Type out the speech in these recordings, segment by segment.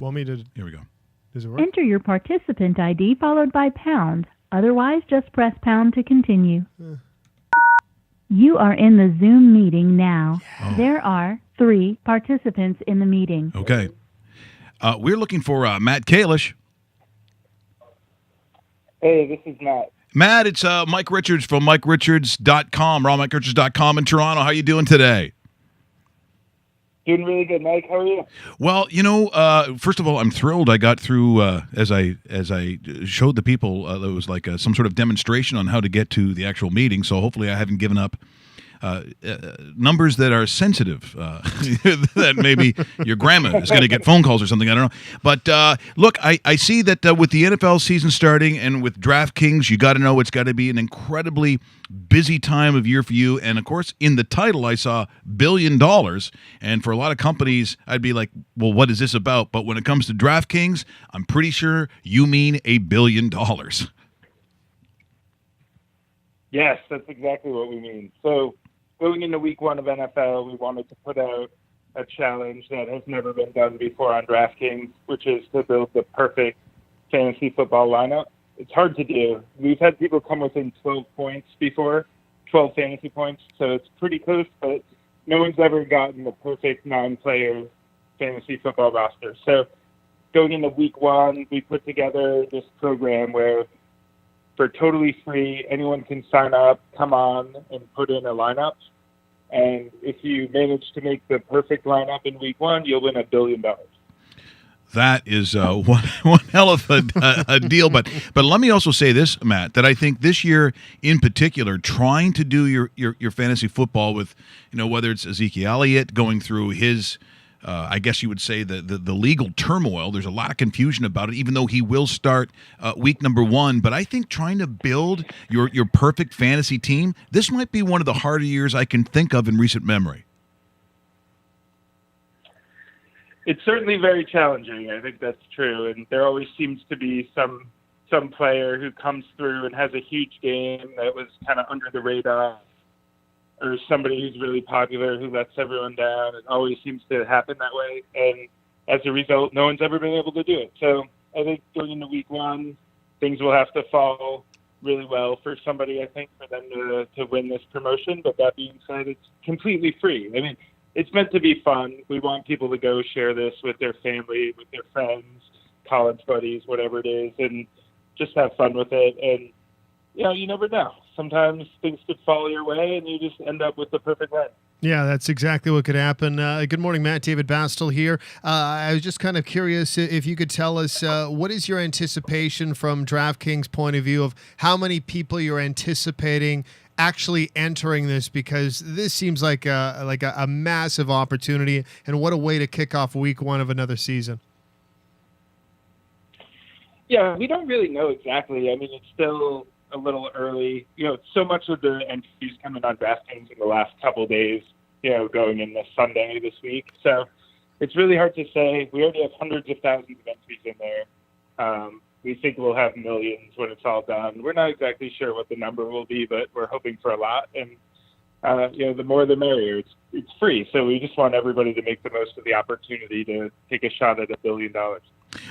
want me to? Here we go. Does it work? Enter your participant ID followed by pound. Otherwise, just press pound to continue. You are in the Zoom meeting now. Oh. There are 3 participants in the meeting. Okay. We're looking for Matt Kalish. Hey, this is Matt. Matt, it's Mike Richards from MikeRichards.com, RawMikeRichards.com in Toronto. How you doing today? Doing really good, Mike. How are you? Well, first of all, I'm thrilled. I got through as I showed the people. There was like some sort of demonstration on how to get to the actual meeting. So hopefully, I haven't given up numbers that are sensitive. That maybe your grandma is going to get phone calls or something. I don't know. But look, I see that with the NFL season starting and with DraftKings, you got to know it's got to be an incredibly busy time of year for you. And of course, in the title, I saw $1 billion. And for a lot of companies, I'd be like, well, what is this about? But when it comes to DraftKings, I'm pretty sure you mean $1 billion. Yes, that's exactly what we mean. So going into week 1 of NFL, we wanted to put out a challenge that has never been done before on DraftKings, which is to build the perfect fantasy football lineup. It's hard to do. We've had people come within 12 points before, 12 fantasy points, so it's pretty close, but no one's ever gotten the perfect 9-player fantasy football roster. So going into week 1, we put together this program where for totally free, anyone can sign up, come on, and put in a lineup. And if you manage to make the perfect lineup in week 1, you'll win $1 billion. That is one hell of a deal. But let me also say this, Matt, that I think this year in particular, trying to do your fantasy football with, whether it's Ezekiel Elliott going through his, I guess you would say the legal turmoil. There's a lot of confusion about it, even though he will start week number 1. But I think trying to build your perfect fantasy team, this might be one of the harder years I can think of in recent memory. It's certainly very challenging. I think that's true. And there always seems to be some player who comes through and has a huge game that was kind of under the radar, or somebody who's really popular who lets everyone down. It always seems to happen that way. And as a result, no one's ever been able to do it. So I think going into week 1, things will have to fall really well for somebody, I think, for them to win this promotion. But that being said, it's completely free. I mean, it's meant to be fun. We want people to go share this with their family, with their friends, college buddies, whatever it is, and just have fun with it. And, you never know. Sometimes things could fall your way, and you just end up with the perfect line. Yeah, that's exactly what could happen. Good morning, Matt. David Bastel here. I was just kind of curious if you could tell us what is your anticipation from DraftKings' point of view of how many people you're anticipating actually entering this, because this seems like a massive opportunity, and what a way to kick off week 1 of another season. Yeah, we don't really know exactly. I mean, it's still a little early. So much of the entries coming on DraftKings in the last couple of days, going into Sunday this week. So it's really hard to say. We already have hundreds of thousands of entries in there. We think we'll have millions when it's all done. We're not exactly sure what the number will be, but we're hoping for a lot. And, the more the merrier. It's free. So we just want everybody to make the most of the opportunity to take a shot at $1 billion.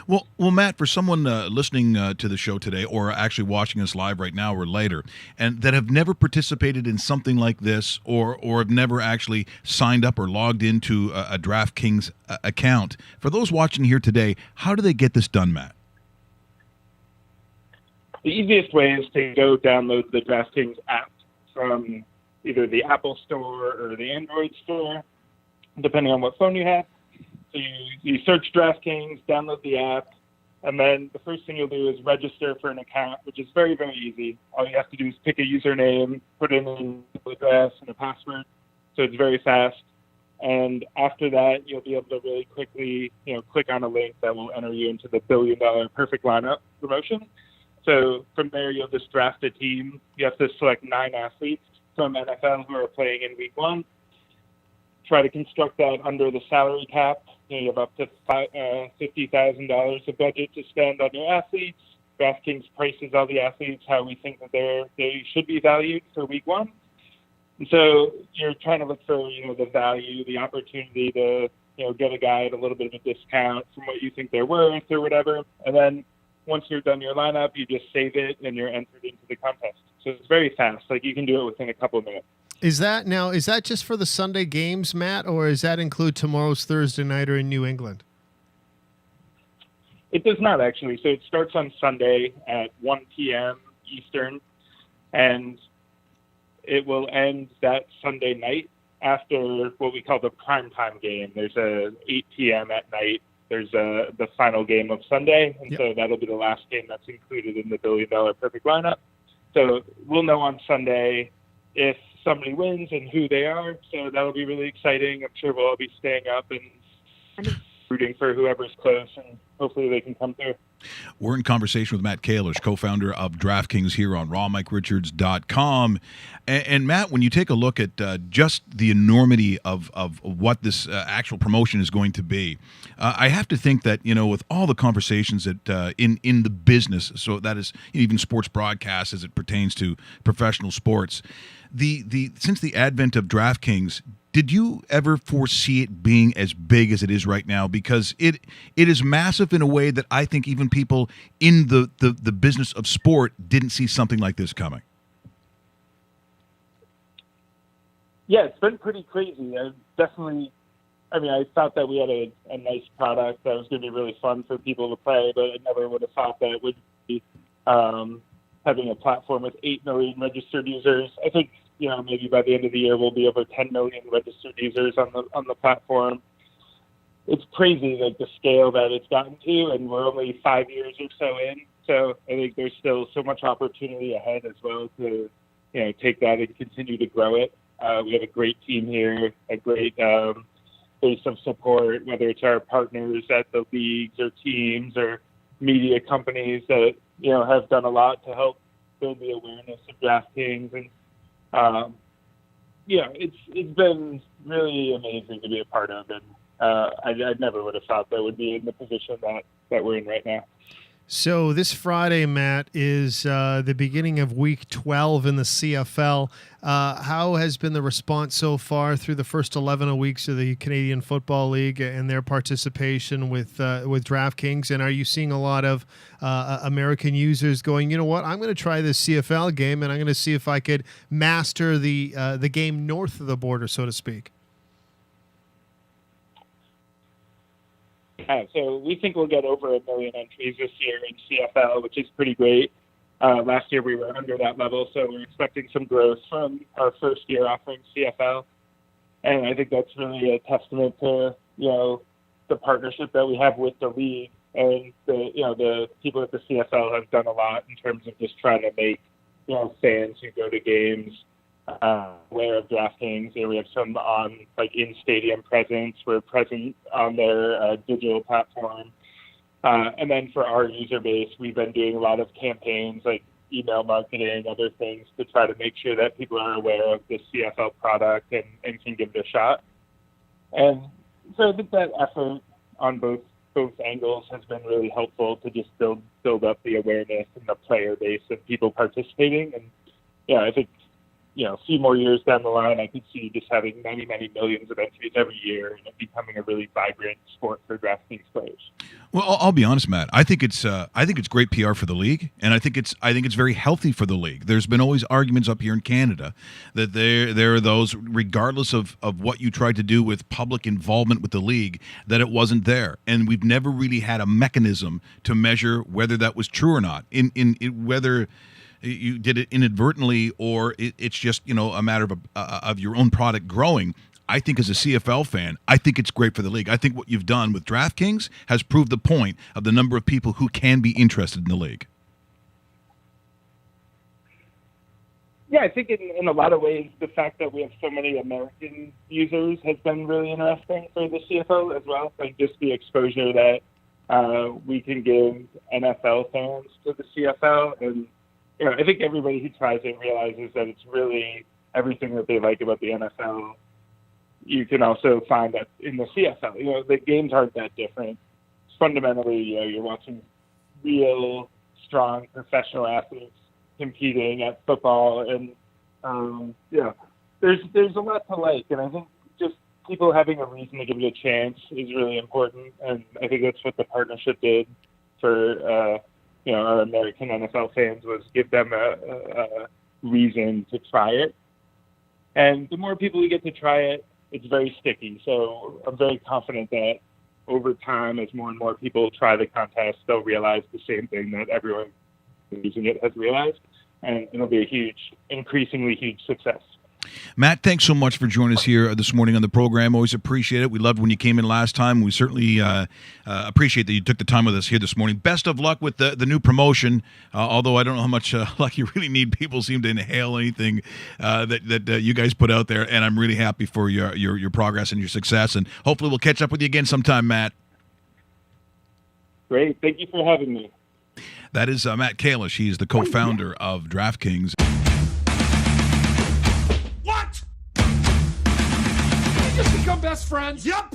Well, Matt, for someone listening to the show today, or actually watching us live right now or later, and that have never participated in something like this, or have never actually signed up or logged into a DraftKings account, for those watching here today, how do they get this done, Matt? The easiest way is to go download the DraftKings app from either the Apple Store or the Android Store, depending on what phone you have. So you search DraftKings, download the app, and then the first thing you'll do is register for an account, which is very, very easy. All you have to do is pick a username, put in an address and a password, so it's very fast. And after that, you'll be able to really quickly, click on a link that will enter you into the $1 billion perfect lineup promotion. So from there, you'll just draft a team. You have to select 9 athletes from NFL who are playing in week 1. Try to construct that under the salary cap. You have up to $50,000 of budget to spend on your athletes. DraftKings prices all the athletes how we think that they should be valued for week 1. And so you're trying to look for, the value, the opportunity to, get a guy at a little bit of a discount from what you think they're worth or whatever. And then once you're done your lineup, you just save it and you're entered into the contest. So it's very fast. Like, you can do it within a couple of minutes. Is that just for the Sunday games, Matt, or does that include tomorrow's Thursday nighter in New England? It does not, actually. So it starts on Sunday at 1 p.m. Eastern, and it will end that Sunday night after what we call the primetime game. There's a 8 p.m. at night. There's the final game of Sunday, and so that'll be the last game that's included in the $1 billion perfect lineup. So we'll know on Sunday if somebody wins and who they are. So that'll be really exciting. I'm sure we'll all be staying up and rooting for whoever's close, and hopefully they can come through. We're in conversation with Matt Kalish, co-founder of DraftKings here on rawmikeRichards.com. And Matt, when you take a look at just the enormity of what this actual promotion is going to be, I have to think that, with all the conversations that in the business, so that is even sports broadcast as it pertains to professional sports, since the advent of DraftKings, did you ever foresee it being as big as it is right now? Because it is massive in a way that I think even people in the business of sport didn't see something like this coming. Yeah, it's been pretty crazy. I thought that we had a nice product that was going to be really fun for people to play, but I never would have thought that it would be having a platform with 8 million registered users. I think, maybe by the end of the year, we'll be over 10 million registered users on the platform. It's crazy, like, the scale that it's gotten to, and we're only 5 years or so in. So I think there's still so much opportunity ahead as well to, take that and continue to grow it. We have a great team here, a great base of support, whether it's our partners at the leagues or teams or media companies that, have done a lot to help build the awareness of DraftKings. And it's been really amazing to be a part of, and I never would have thought that would be in the position that we're in right now. So this Friday, Matt, is the beginning of Week 12 in the CFL. How has been the response so far through the first 11 weeks of the Canadian Football League and their participation with DraftKings? And are you seeing a lot of American users going, you know what, I'm going to try this CFL game, and I'm going to see if I could master the game north of the border, so to speak? Yeah, so we think we'll get over 1 million entries this year in CFL, which is pretty great. Last year we were under that level, so we're expecting some growth from our first year offering CFL. And I think that's really a testament to, the partnership that we have with the league. And the people at the CFL have done a lot in terms of just trying to make, fans who go to games aware of DraftKings. We have some on in-stadium presence. We're present on their digital platform. And then for our user base, we've been doing a lot of campaigns like email marketing, other things to try to make sure that people are aware of the CFL product and can give it a shot. And so I think that effort on both angles has been really helpful to just build up the awareness and the player base of people participating. And I think a few more years down the line, I could see just having many, many millions of entries every year and it becoming a really vibrant sport for DraftKings players. Well, I'll be honest, Matt. I think it's great PR for the league, and I think it's very healthy for the league. There's been always arguments up here in Canada that there are those, regardless of what you tried to do with public involvement with the league, that it wasn't there, and we've never really had a mechanism to measure whether that was true or not. In whether you did it inadvertently or it's just a matter of your own product growing. I think as a CFL fan, I think it's great for the league. I think what you've done with DraftKings has proved the point of the number of people who can be interested in the league. Yeah, I think in a lot of ways, the fact that we have so many American users has been really interesting for the CFL as well. Like just the exposure that we can give NFL fans to the CFL. And I think everybody who tries it realizes that it's really everything that they like about the NFL. You can also find that in the CFL. The games aren't that different. Fundamentally, you're watching real, strong professional athletes competing at football, and there's a lot to like. And I think just people having a reason to give it a chance is really important, and I think that's what the partnership did for our American NFL fans, was give them a reason to try it. And the more people we get to try it, it's very sticky. So I'm very confident that over time, as more and more people try the contest, they'll realize the same thing that everyone using it has realized, and it'll be a increasingly huge success. Matt, thanks so much for joining us here this morning on the program. Always appreciate it. We loved when you came in last time. We certainly appreciate that you took the time with us here this morning. Best of luck with the new promotion, although I don't know how much luck you really need. People seem to inhale anything that you guys put out there, and I'm really happy for your progress and your success, and hopefully we'll catch up with you again sometime, Matt. Great. Thank you for having me. That is Matt Kalish. He is the co-founder of DraftKings. What? Did we just become best friends? Yep.